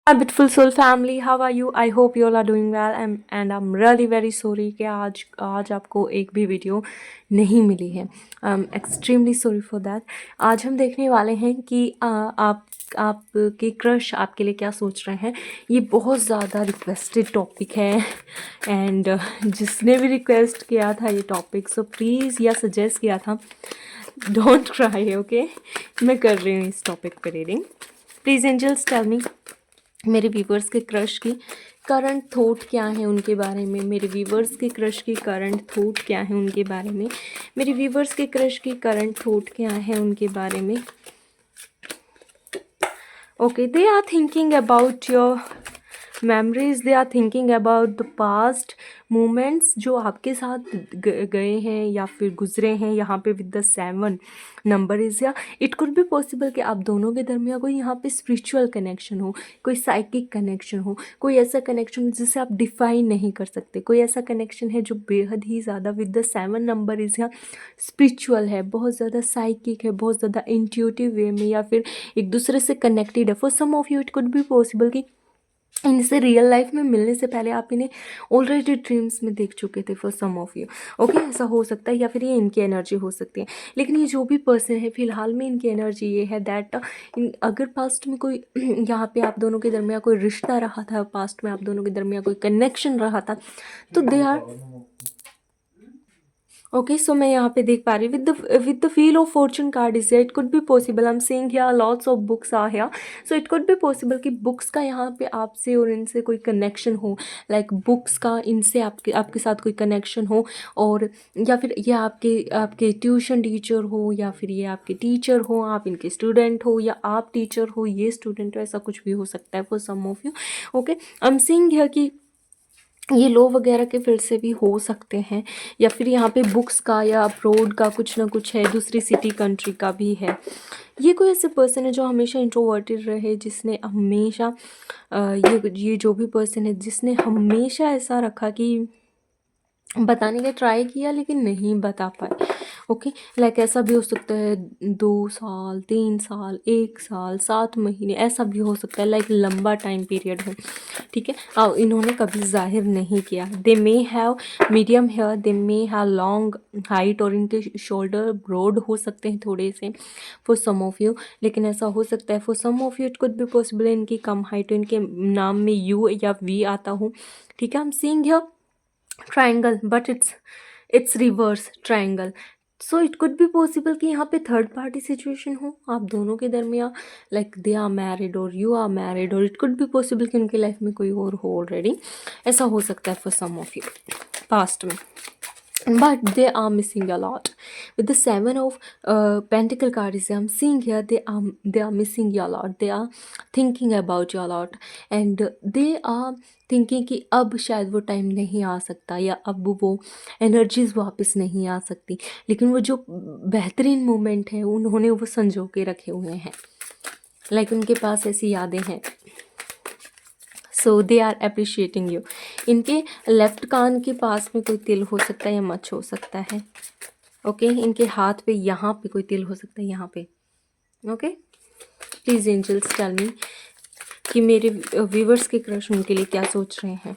Our beautiful soul family, how are you? I hope you all are doing well and I'm really very sorry कि आज आपको एक भी video नहीं मिली है. Extremely sorry for that. आज हम देखने वाले हैं कि आपके क्रश आपके लिए क्या सोच रहे हैं. ये बहुत ज़्यादा रिक्वेस्टेड टॉपिक है एंड जिसने भी रिक्वेस्ट किया था ये टॉपिक, सो प्लीज़ या सजेस्ट किया था, डोंट क्राई, ओके. मैं कर रही हूँ इस टॉपिक पर reading. Please angels tell me मेरे व्यूवर्स के क्रश की करंट थॉट क्या है उनके बारे में. मेरे व्यूवर्स के क्रश की करंट थॉट क्या है उनके बारे में. मेरे व्यूवर्स के क्रश की करंट थॉट क्या है उनके बारे में. Okay, they are thinking about your memories, they are thinking about the past moments जो आपके साथ गए हैं या फिर गुजरे हैं यहाँ पे विद द 7 नंबर इज़. या इट कुड बी पॉसिबल कि आप दोनों के दरमियान कोई यहाँ पे स्पिरिचुअल कनेक्शन हो, कोई साइकिक कनेक्शन हो, कोई ऐसा कनेक्शन हो जिसे आप डिफाइन नहीं कर सकते. कोई ऐसा कनेक्शन है जो बेहद ही ज़्यादा विद द 7 नंबर इज़ या स्पिरिचुअल है, बहुत ज़्यादा साइकिक है, बहुत ज़्यादा इंट्यूटिव वे में या फिर एक दूसरे से कनेक्टेड है. For some of you it could be possible कि इनसे रियल लाइफ में मिलने से पहले आप इन्हें ऑलरेडी ड्रीम्स में देख चुके थे. For some of you, okay, ऐसा हो सकता है. या फिर ये इनकी एनर्जी हो सकती है. लेकिन ये जो भी पर्सन है फिलहाल में इनकी एनर्जी ये है दैट अगर पास्ट में कोई यहाँ पे आप दोनों के दरमियान कोई रिश्ता रहा था, पास्ट में आप दोनों के दरमियान कोई कनेक्शन रहा था, तो दे आर ओके. सो मैं यहाँ पे देख पा रही हूँ with the feel of fortune card is it could be possible. I am seeing here lots of books are here. So it could be possible कि बुक्स का यहाँ पे आपसे और इनसे कोई कनेक्शन हो, लाइक बुक्स का इनसे आपके साथ कोई कनेक्शन हो. और या फिर ये आपके ट्यूशन टीचर हो, या फिर ये आपके टीचर हो, आप इनके स्टूडेंट हो, या आप टीचर हो ये स्टूडेंट हो, ऐसा कुछ भी हो सकता है for some of you. Okay, I am seeing here कि ये लो वगैरह के फिर से भी हो सकते हैं, या फिर यहाँ पे बुक्स का या अब्रोड का कुछ ना कुछ है, दूसरी सिटी कंट्री का भी है. ये कोई ऐसे पर्सन है जो हमेशा इंट्रोवर्टेड रहे, जिसने हमेशा ये जो भी पर्सन है जिसने हमेशा ऐसा रखा कि बताने का ट्राई किया लेकिन नहीं बता पाए. ओके, लाइक ऐसा भी हो सकता है 2 साल, 3 साल, 1 साल, 7 महीने, ऐसा भी हो सकता है, लाइक लंबा टाइम पीरियड हो. ठीक है, और इन्होंने कभी जाहिर नहीं किया. They may have medium hair, they may have long height, और इनके शोल्डर ब्रॉड हो सकते हैं थोड़े से फॉर सम ऑफ यू. लेकिन ऐसा हो सकता है for some of you it could be possible इनकी कम हाइट, इनके नाम में यू या वी आता हो. ठीक है, आई am seeing here triangle but it's reverse triangle. So it could be possible कि यहाँ पे थर्ड पार्टी सिचुएशन हो आप दोनों के दरमियान, लाइक दे आर मैरिड और यू आर मैरिड, और इट कुड बी पॉसिबल कि उनकी लाइफ में कोई और हो ऑलरेडी. ऐसा हो सकता है for some of you past में. But they are missing a lot. With the 7 of Pentacle card is I'm seeing here they are missing you a lot. They are thinking about you a lot, and they are thinking कि अब शायद वो time नहीं आ सकता, या अब वो energies वापस नहीं आ सकती. लेकिन वो जो बेहतरीन मोमेंट है उन्होंने वो संजो के रखे हुए हैं, लाइक उनके पास ऐसी यादें हैं. सो दे आर अप्रिशिएटिंग यू. इनके लेफ्ट कान के पास में कोई तिल हो सकता है या मच हो सकता है. ओके, इनके हाथ पे यहाँ पे कोई तिल हो सकता है, यहाँ पे. Okay, please angels tell me कि मेरे व्यूवर्स के क्रश उनके लिए क्या सोच रहे हैं.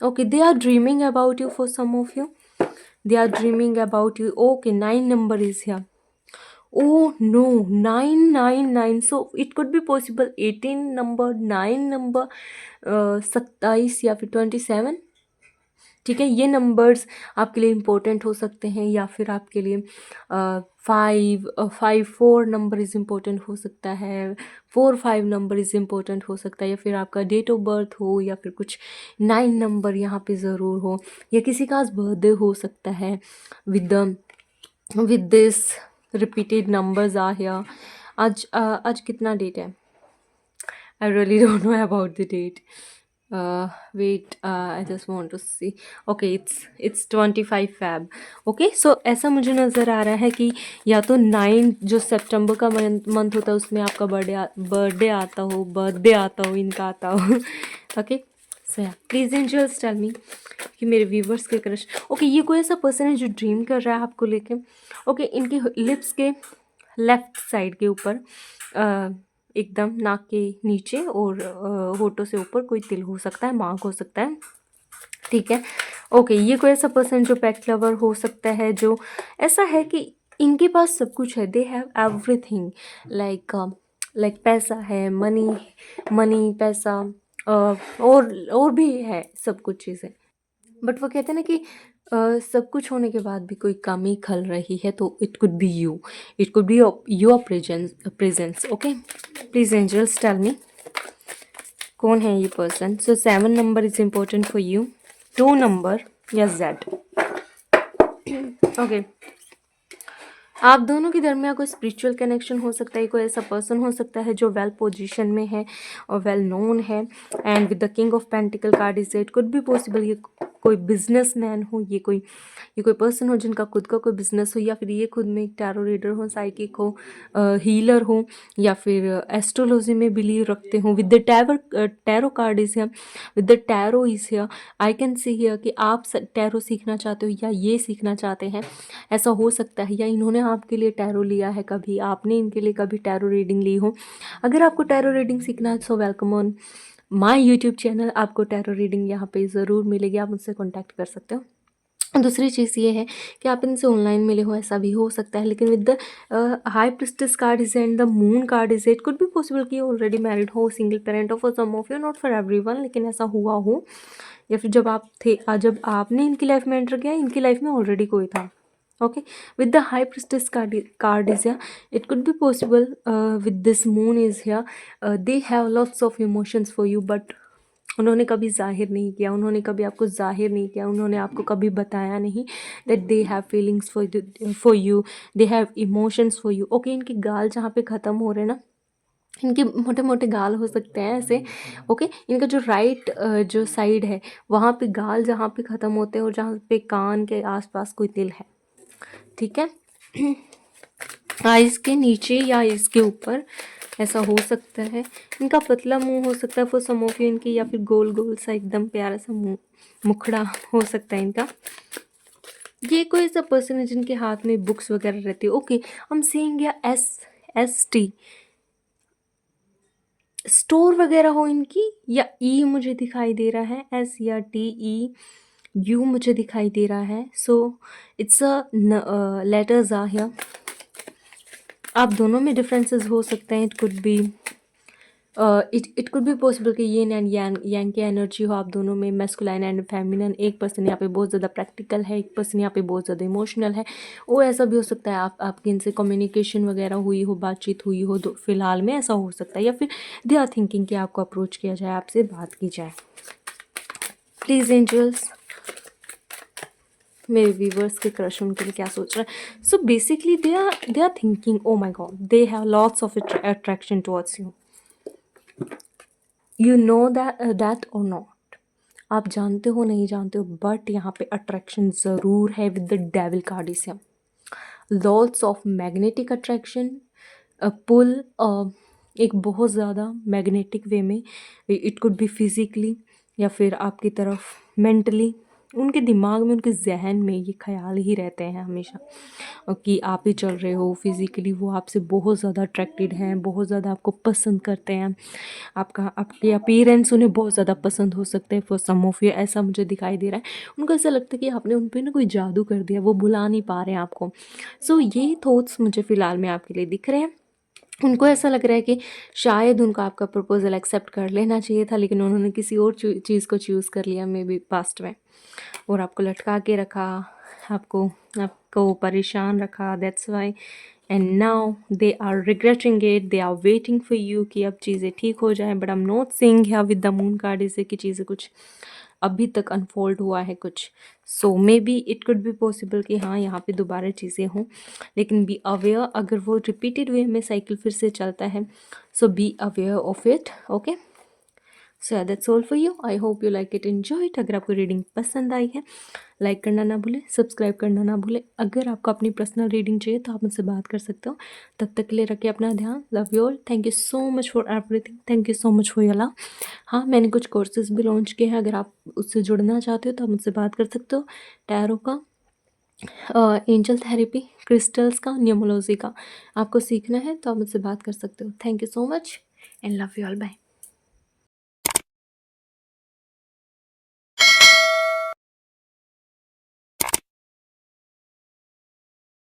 Okay, they are dreaming about you for some of you. They are dreaming about you. Okay, 9 number is here. Oh no, 999. So it could be possible 18 number, 9 number, 27 या फिर 27. ठीक है, ये नंबर्स आपके लिए इम्पोर्टेंट हो सकते हैं, या फिर आपके लिए 4 नंबर इज़ इम्पोर्टेंट हो सकता है, 5 नंबर इज़ इम्पोर्टेंट हो सकता है, या फिर आपका डेट ऑफ बर्थ हो, या फिर कुछ 9 नंबर यहाँ पे ज़रूर हो, या किसी का आज बर्थडे हो सकता है with this repeated numbers are here. आज कितना डेट है? I really don't know about the date. Wait, I just want to see. Okay, it's 25 Feb. Okay, so ऐसा मुझे नज़र आ रहा है कि या तो 9 जो सितंबर का मंथ होता है उसमें आपका बर्थडे आता हो, इनका आता हो. ओके, सो या प्लीज़ एंजल्स टेल मी कि मेरे व्यूवर्स के क्रश. ओके, ये कोई ऐसा पर्सन है जो ड्रीम कर रहा है आपको लेके. ओके, इनके लिप्स के लेफ्ट साइड के ऊपर एकदम नाक के नीचे और होठों से ऊपर कोई तिल हो सकता है, मार्क हो सकता है, ठीक है। ओके, ये कोई ऐसा पर्सन जो पेट लवर हो सकता है, जो ऐसा है कि इनके पास सब कुछ है, दे हैव एवरीथिंग, लाइक पैसा है, मनी मनी पैसा, और भी है सब कुछ चीज़ें, बट वो कहते हैं ना कि सब कुछ होने के बाद भी कोई कमी खल रही है, तो it could be you, it could be your presence. Okay, please angels tell me कौन है ये person. So 7 number is important for you, 2 number या जेड। ओके, आप दोनों के दरमियान कोई स्पिरिचुअल कनेक्शन हो सकता है, कोई ऐसा पर्सन हो सकता है जो वेल पोजीशन में है और वेल नोन है, and with the king of pentacle card is it could be possible ये कोई बिजनेसमैन हो, ये कोई पर्सन हो जिनका खुद का कोई बिजनेस हो, या फिर ये खुद में एक टैरो रीडर हो, साइकिक हो, हीलर हो, या फिर एस्ट्रोलॉजी में बिलीव रखते हो। With the tarot card is here, with the tarot is here, I can see here कि आप टैरो सीखना चाहते हो या ये सीखना चाहते हैं, ऐसा हो सकता है, या इन्होंने आपके लिए टैरो लिया है, कभी आपने इनके लिए कभी टैरो रीडिंग ली हो। अगर आपको टैरो रीडिंग सीखना है so welcome on my YouTube channel, आपको टैरो रीडिंग यहाँ पे ज़रूर मिलेगी, आप मुझसे कॉन्टैक्ट कर सकते हो। दूसरी चीज़ ये है कि आप इनसे ऑनलाइन मिले हो, ऐसा भी हो सकता है, लेकिन with the high priestess card is and the moon card is, it could be possible कि ऑलरेडी मैरिड हो, सिंगल पेरेंट हो, for some of you, not for everyone, लेकिन ऐसा हुआ हो, या फिर जब आपने इनकी लाइफ में एंटर किया, इनकी लाइफ में ऑलरेडी कोई था। Okay, with the high priestess card is here, it could be possible with this moon is here, they have lots of emotions for you, but उन्होंने कभी जाहिर नहीं किया, उन्होंने कभी आपको जाहिर नहीं किया, उन्होंने आपको कभी बताया नहीं that they have feelings for you, they have emotions for you। Okay, इनके गाल जहाँ पे ख़त्म हो रहे हैं ना, इनके मोटे मोटे गाल हो सकते हैं ऐसे। ओके, इनका जो राइट जो साइड है वहाँ पे गाल जहाँ पे ख़त्म होते हैं और जहाँ पे कान के आसपास कोई तिल है, ठीक है। आइज़ के नीचे या इसके ऊपर ऐसा हो सकता है। इनका पतला मुंह हो सकता है फॉर सम ऑफ यू, इनकी, या फिर गोल गोल सा एकदम प्यारा सा मुंह, मुखड़ा हो सकता है इनका। ये कोई ऐसा पर्सन है जिनके हाथ में बुक्स वगैरह रहती है। ओके, हम सेइंग या SST स्टोर वगैरह हो इनकी, या ई मुझे दिखाई दे रहा है, S या TE, यू मुझे दिखाई दे रहा है। So it's letters are here. आप दोनों में डिफरेंसेस हो सकते हैं। It could be it could be possible कि येन एंड यांग की एनर्जी हो आप दोनों में, मैस्कुलाइन एंड फेमिनन। एक पर्सन यहाँ पे बहुत ज़्यादा प्रैक्टिकल है, एक पर्सन यहाँ पे बहुत ज़्यादा इमोशनल है। वो ऐसा भी हो सकता है आपकी इनसे कम्युनिकेशन वगैरह हुई हो, बातचीत हुई हो, तो फिलहाल में ऐसा हो सकता है, या फिर दे आर थिंकिंग कि आपको अप्रोच किया जाए, आपसे बात की जाए। प्लीज़ एंजल्स, मेरे व्यूवर्स के क्रश उनके लिए क्या सोच रहे हैं। So basically they are thinking, oh my god, they have lots of attraction towards you, you know that और नॉट, आप जानते हो नहीं जानते हो, बट यहाँ पे अट्रैक्शन ज़रूर है। With the devil card is lots of magnetic attraction, pull, एक बहुत ज़्यादा मैग्नेटिक वे में, इट कुड बी फिजिकली या फिर आपकी तरफ मेंटली। उनके दिमाग में, उनके जहन में ये ख्याल ही रहते हैं हमेशा कि आप ही चल रहे हो। फिज़िकली वो आपसे बहुत ज़्यादा अट्रैक्टेड हैं, बहुत ज़्यादा आपको पसंद करते हैं, आपके अपीयरेंस उन्हें बहुत ज़्यादा पसंद हो सकते हैं फॉर सम ऑफ यू, ऐसा मुझे दिखाई दे रहा है। उनको ऐसा लगता है कि आपने उन पर ना कोई जादू कर दिया, वो भुला नहीं पा रहे हैं आपको। सो ये थॉट्स मुझे फ़िलहाल में आपके लिए दिख रहे हैं। उनको ऐसा लग रहा है कि शायद उनको आपका प्रपोज़ल एक्सेप्ट कर लेना चाहिए था, लेकिन उन्होंने किसी और चीज़ को चूज़ कर लिया मे बी पास्ट में, और आपको लटका के रखा, आपको परेशान रखा। That's why and now they are regretting it, they are waiting for you कि अब चीज़ें ठीक हो जाएं। But I am not seeing here with the moon card इसे कि चीज़ें कुछ अभी तक अनफोल्ड हुआ है कुछ। So maybe it could be possible कि हाँ यहाँ पे दोबारा चीज़ें हों, लेकिन बी अवेयर, अगर वो रिपीटेड वे में साइकिल फिर से चलता है, so be aware of it. Okay, so that's all for you. I hope you like it, enjoy it. अगर आपको रीडिंग पसंद आई है, लाइक करना ना भूलें, सब्सक्राइब करना ना भूलें। अगर आपको अपनी पर्सनल रीडिंग चाहिए तो आप मुझसे बात कर सकते हो। तब तक के लिए रखिए अपना ध्यान। Love you all, thank you so much for everything, thank you so much for your love. हाँ, मैंने कुछ कोर्सेज भी लॉन्च किए हैं, अगर आप उससे जुड़ना चाहते हो तो आप मुझसे बात कर सकते हो। टैरो का, एंजल थेरेपी, क्रिस्टल्स का, न्यूमोलॉजी का आपको सीखना है तो आप मुझसे बात कर सकते हो। Thank you so much. And love you all, bye.